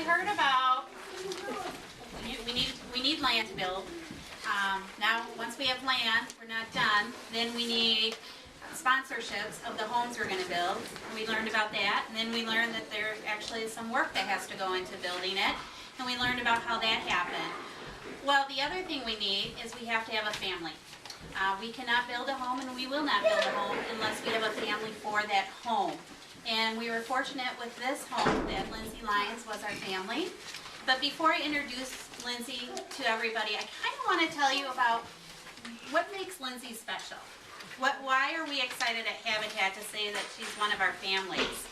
heard about, we need land to build. Now, once we have land, we're not done. Then we need sponsorships of the homes we're going to build. We learned about that, and then we learned that there actually is some work that has to go into building it, and we learned about how that happened. Well, the other thing we need is we have to have a family. We cannot build a home, and we will not build a home unless we have a family for that home. And we were fortunate with this home that Lindsay Lyons was our family. But before I introduce Lindsay to everybody, I kind of want to tell you about what makes Lindsay special. Why are we excited at Habitat to say that she's one of our families?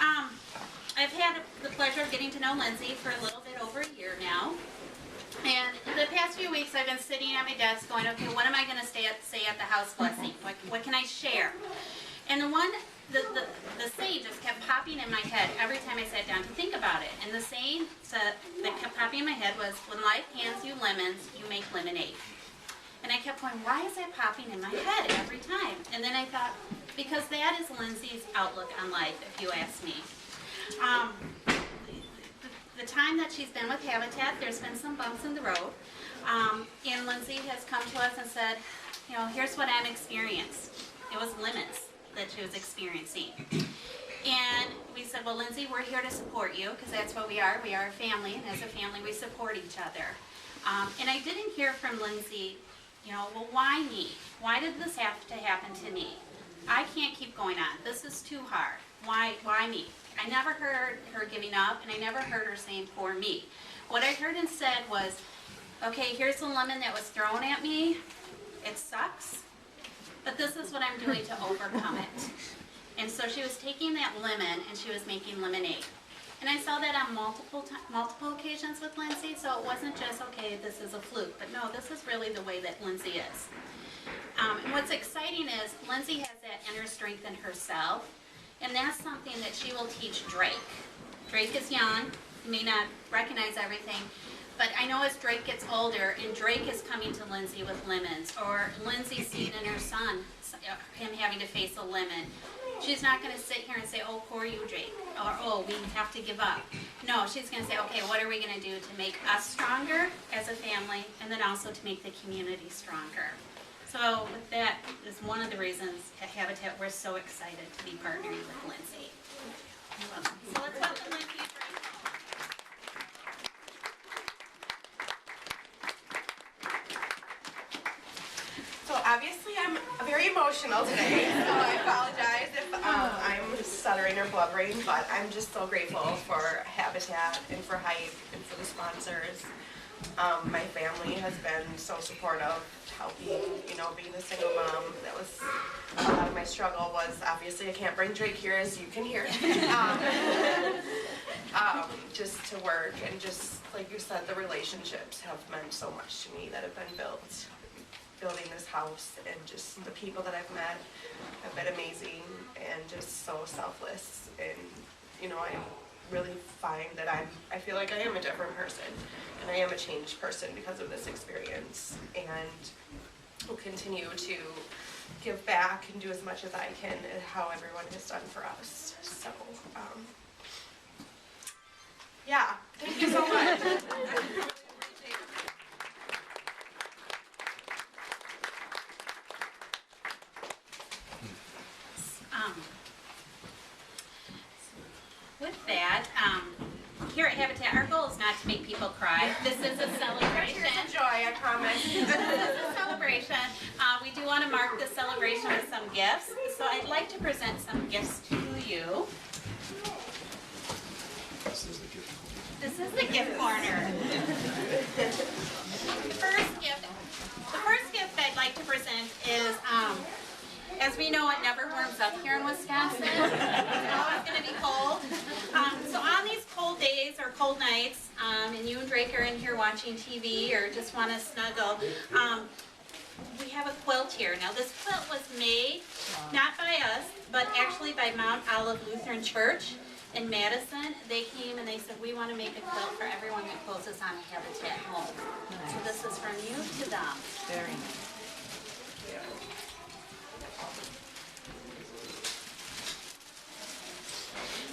I've had the pleasure of getting to know Lindsay for a little bit over a year now. And the past few weeks I've been sitting at my desk going, okay, what am I going to say at the house blessing? What can I share? And the saying just kept popping in my head every time I sat down to think about it. And the saying that kept popping in my head was, when life hands you lemons, you make lemonade. And I kept going, why is that popping in my head every time? And then I thought, because that is Lindsay's outlook on life, if you ask me. The time that she's been with Habitat, there's been some bumps in the road. And Lindsay has come to us and said, you know, here's what I'm experiencing. It was lemons that she was experiencing. And we said, well, Lindsay, we're here to support you, because that's what we are. We are a family, and as a family, we support each other. And I didn't hear from Lindsay, you know, well, why me? Why did this have to happen to me? I can't keep going on. This is too hard. Why me? I never heard her giving up, and I never heard her saying, for me. What I heard instead was, okay, here's the lemon that was thrown at me. It sucks, but this is what I'm doing to overcome it. And so she was taking that lemon, and she was making lemonade. And I saw that on multiple occasions with Lindsay, so it wasn't just, okay, this is a fluke, but no, this is really the way that Lindsay is. And what's exciting is Lindsay has that inner strength in herself, and that's something that she will teach Drake. Drake is young, he may not recognize everything, but I know as Drake gets older, and Drake is coming to Lindsay with lemons, or Lindsay seeing in her son, him having to face a lemon, she's not going to sit here and say, oh, poor you, Drake, or oh, we have to give up. No, she's going to say, okay, what are we going to do to make us stronger as a family, and then also to make the community stronger. So with that is one of the reasons at Habitat we're so excited to be partnering with Lindsay. So let's welcome Lindsay. So obviously I'm very emotional today, so I apologize if I'm stuttering or blubbering, but I'm just so grateful for Habitat and for Hype and for the sponsors. My family has been so supportive, helping, you know, being a single mom. That was a lot of my struggle. Was obviously I can't bring Drake here, as you can hear. Just to work, and just like you said, the relationships have meant so much to me that have been built. Building this house, and just the people that I've met have been amazing and just so selfless. And you know, I really find that I feel like I am a different person, and I am a changed person because of this experience, and will continue to give back and do as much as I can and how everyone has done for us. So yeah, thank you so much. With that, here at Habitat, our goal is not to make people cry. This is a celebration. Tears of joy, I promise. This is a celebration. We do want to mark the celebration with some gifts. So I'd like to present some gifts to you. This is the gift corner. The first gift I'd like to present is, as we know, it never warms up here in Wisconsin. It's always going to be cold. So on these cold days or cold nights, and you and Drake are in here watching TV or just want to snuggle, we have a quilt here. Now this quilt was made not by us, but actually by Mount Olive Lutheran Church in Madison. They came and they said, we want to make a quilt for everyone that closes on a Habitat home. Nice. So this is from you to them. Very nice.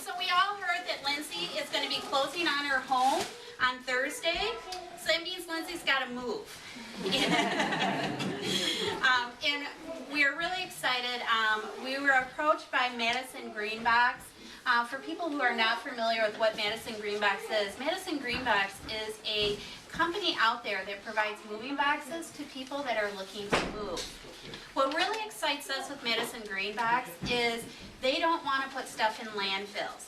So we all heard that Lindsay is going to be closing on her home Thursday, so that means Lindsay's got to move. And we're really excited. We were approached by Madison Greenbox. For people who are not familiar with what Madison Greenbox is, Madison Greenbox is a company out there that provides moving boxes to people that are looking to move. What really excites us with Madison Greenbox is they don't want to put stuff in landfills.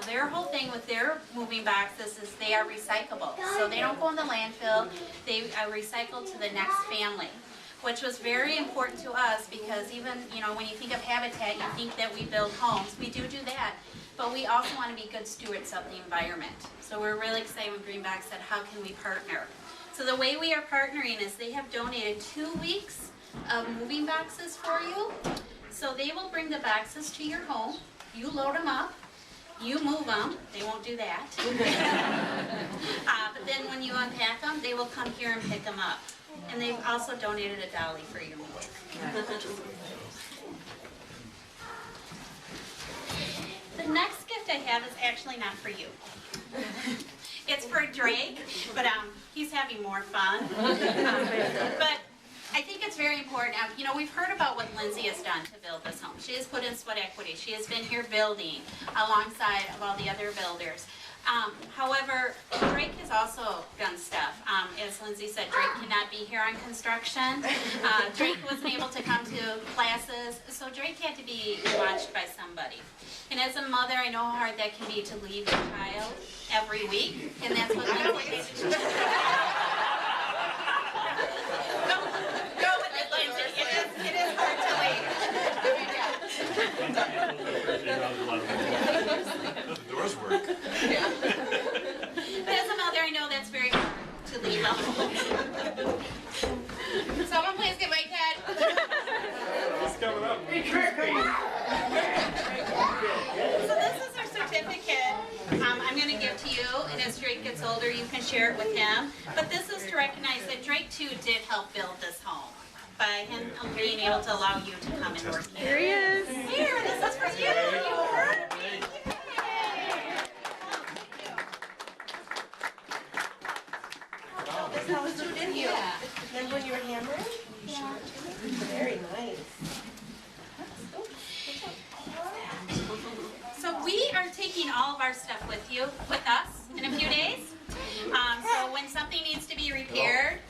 Their whole thing with their moving boxes is they are recyclable. So they don't go in the landfill, they are recycled to the next family, which was very important to us because even, when you think of Habitat, you think that we build homes. We do that, but we also want to be good stewards of the environment. So we're really excited when Greenbox said, how can we partner? So the way we are partnering is they have donated 2 weeks of moving boxes for you. So they will bring the boxes to your home, you load them up, you move them, they won't do that. But then when you unpack them, they will come here and pick them up. And they've also donated a dolly for your move. The next gift I have is actually not for you. It's for Drake, but he's having more fun. But I think it's very important. We've heard about what Lindsay has done to build this home. She has put in sweat equity. She has been here building alongside of all the other builders. However, Drake has also done stuff. As Lindsay said, Drake cannot be here on construction. Drake wasn't able to come to classes, so Drake had to be watched by somebody. And as a mother, I know how hard that can be to leave your child every week, and that's what Lindsay had to do. Go with it, Lindsay. It is hard to leave. The doors work. But as a mother, I know that's very hard to leave them. Someone please get my dad. It's coming up. So this is our certificate I'm going to give to you, and as Drake gets older, you can share it with him. But this is to recognize that Drake, too, did help build this home by him being able to allow you to come and work here. Here he is. Here, this is for you. You heard me. This house too, didn't you? Yeah. Remember when you were hammering? Yeah. Very nice. So we are taking all of our stuff with us in a few days. So when something needs to be repaired,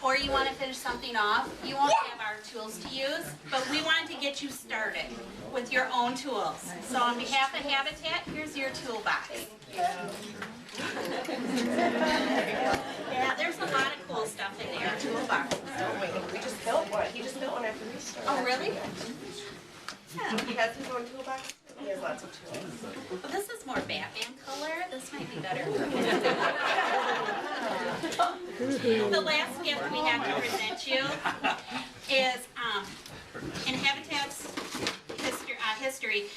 or you want to finish something off, you won't have our tools to use, but we wanted to get you started with your own tools. So on behalf of Habitat, here's your toolbox. Yeah, there's a lot of cool stuff in there. Toolbox. Oh, wait, we just built one. He just built one after we started. Oh, really? Yeah. He has his own toolbox. He has lots of tools. Well, this is more Batman color. This might be better. The last gift we have to present you is in Habitat's history.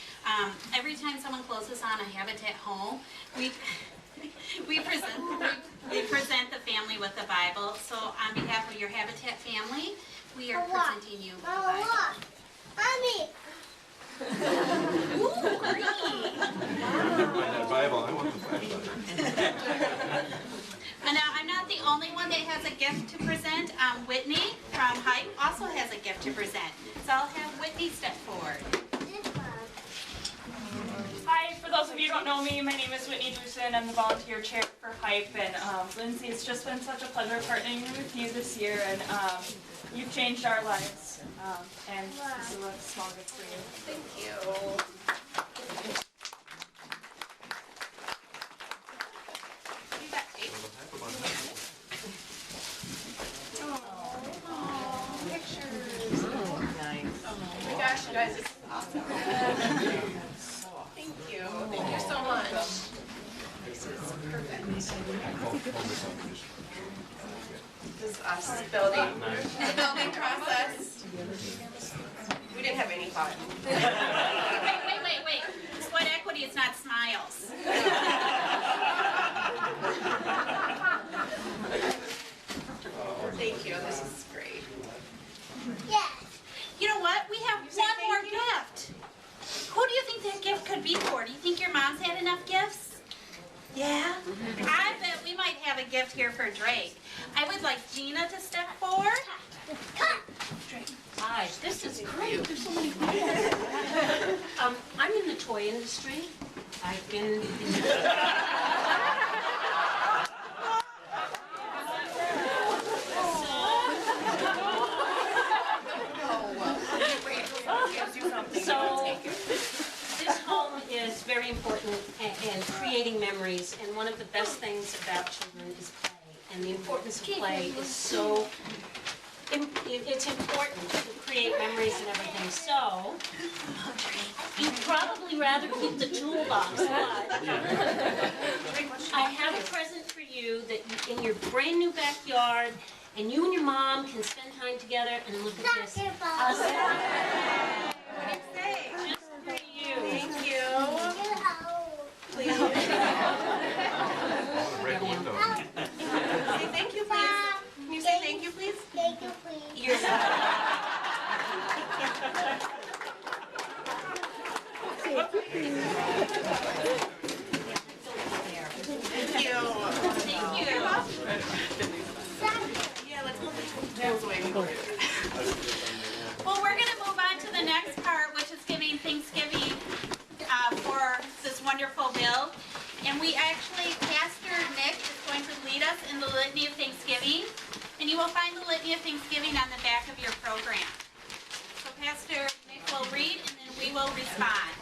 Every time someone closes on a Habitat home, we present the family with the Bible. So on behalf of your Habitat family, we are presenting you with the Bible. Mommy. Ooh, green. Never mind that Bible, I want the flashlight. And now, I'm not the only one that has a gift to present. Whitney from Hype also has a gift to present. So I'll have Whitney step forward. Hi, for those of you who don't know me, my name is Whitney Drusen. I'm the volunteer chair for Hype, and Lindsay, it's just been such a pleasure partnering with you this year, and you've changed our lives, and this is a small gift for you. Thank you. You got tape? Pictures. Nice. Oh my gosh, you guys, this is awesome. Thank you. Thank you so much. This is perfect. This is us building. The building process. We didn't have any fun. Wait. Sweat equity is not smiles. Thank you. This is great. Yes. You know what? We have say one more thank you? gift. Who do you think that gift could be for? Do you think your mom's had enough gifts? Yeah? I bet we might have a gift here for Drake. I would like Gina to step forward. Hi, this is great. There's so many people. I'm in the toy industry. I've been So, this home is very important in creating memories, and one of the best things about children is play. And the importance of play is so, it's important to create memories and everything. So, you'd probably rather keep the toolbox, but I have a present for you that in your brand new backyard, and you and your mom can spend time together and look at this. How's that? Just for you. Thank you. What a great window. Say thank you, please. Can you say thank you, please? Thank you, please. You're Thank you. Thank you. Yeah, let's move the tools away. Well, we're gonna move on to the next part, which is giving Thanksgiving for this wonderful bill. And we actually, Pastor Nick is going to lead us in the Litany of Thanksgiving. And you will find the Litany of Thanksgiving on the back of your program. So Pastor Nick will read and then we will respond.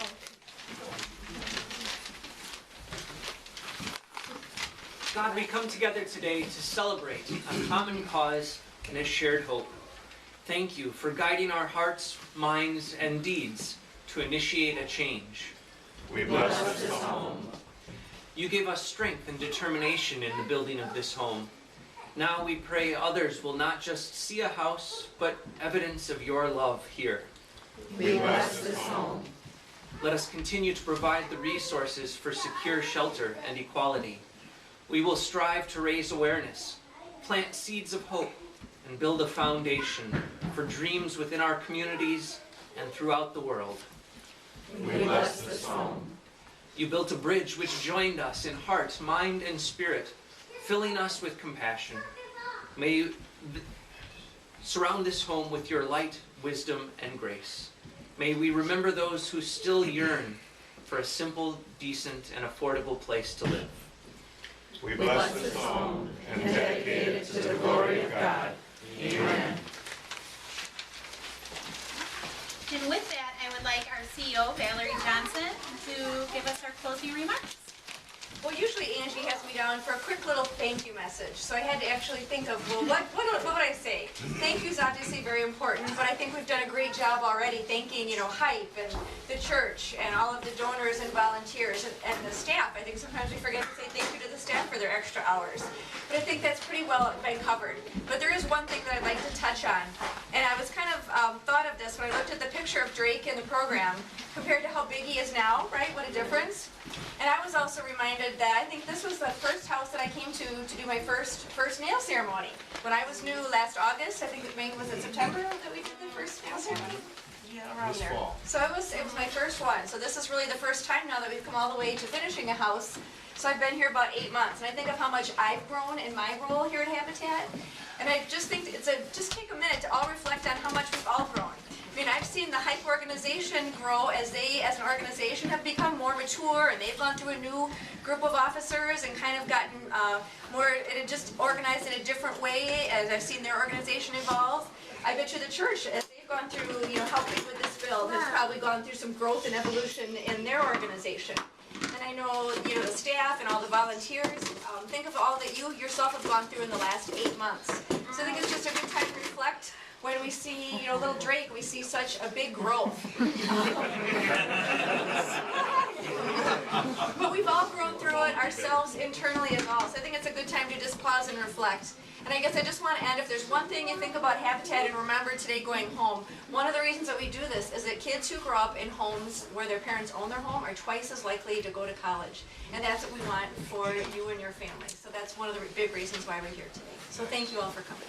God, we come together today to celebrate a common cause and a shared hope. Thank you for guiding our hearts, minds, and deeds to initiate a change. We bless this home. You gave us strength and determination in the building of this home. Now we pray others will not just see a house, but evidence of your love here. We bless this home. Let us continue to provide the resources for secure shelter and equality. We will strive to raise awareness, plant seeds of hope, and build a foundation for dreams within our communities and throughout the world. We bless this home. You built a bridge which joined us in heart, mind, and spirit, filling us with compassion. May you surround this home with your light, wisdom, and grace. May we remember those who still yearn for a simple, decent, and affordable place to live. We bless this home and dedicate it to the glory of God. Amen. And with that, I would like our CEO, Valerie Johnson, to give us our closing remarks. Well, usually Angie has me down for a quick little thank you message, so I had to actually think of, well, what would I say? Thank you is obviously very important, but I think we've done a great job already thanking, Hype and the church and all of the donors and volunteers and the staff. I think sometimes we forget to say thank you to the staff for their extra hours. But I think that's pretty well been covered. But there is one thing that I'd like to touch on, and I was kind of thought of this when I looked at the picture of Drake in the program compared to how big he is now, right? What a difference. And I was also reminded that I think this was the first house that I came to do my first nail ceremony. When I was new last August, I think was it September that we did the first nail ceremony? Yeah, around This there. fall. So it was my first one. So this is really the first time now that we've come all the way to finishing a house. So I've been here about 8 months, and I think of how much I've grown in my role here at Habitat. And I just think just take a minute to all reflect on how much we've all grown. I mean, I've seen the Hype organization grow as they, as an organization, have become more mature, and they've gone through a new group of officers and kind of gotten more, just organized in a different way as I've seen their organization evolve. I bet you the church, as they've gone through, helping with this build, has probably gone through some growth and evolution in their organization. And I know, the staff and all the volunteers, think of all that you yourself have gone through in the last 8 months. So I think it's just a good time to reflect. When we see, little Drake, we see such a big growth. But we've all grown through it ourselves internally as well. So I think it's a good time to just pause and reflect. And I guess I just want to end, if there's one thing you think about Habitat and remember today going home, one of the reasons that we do this is that kids who grow up in homes where their parents own their home are twice as likely to go to college. And that's what we want for you and your family. So that's one of the big reasons why we're here today. So thank you all for coming.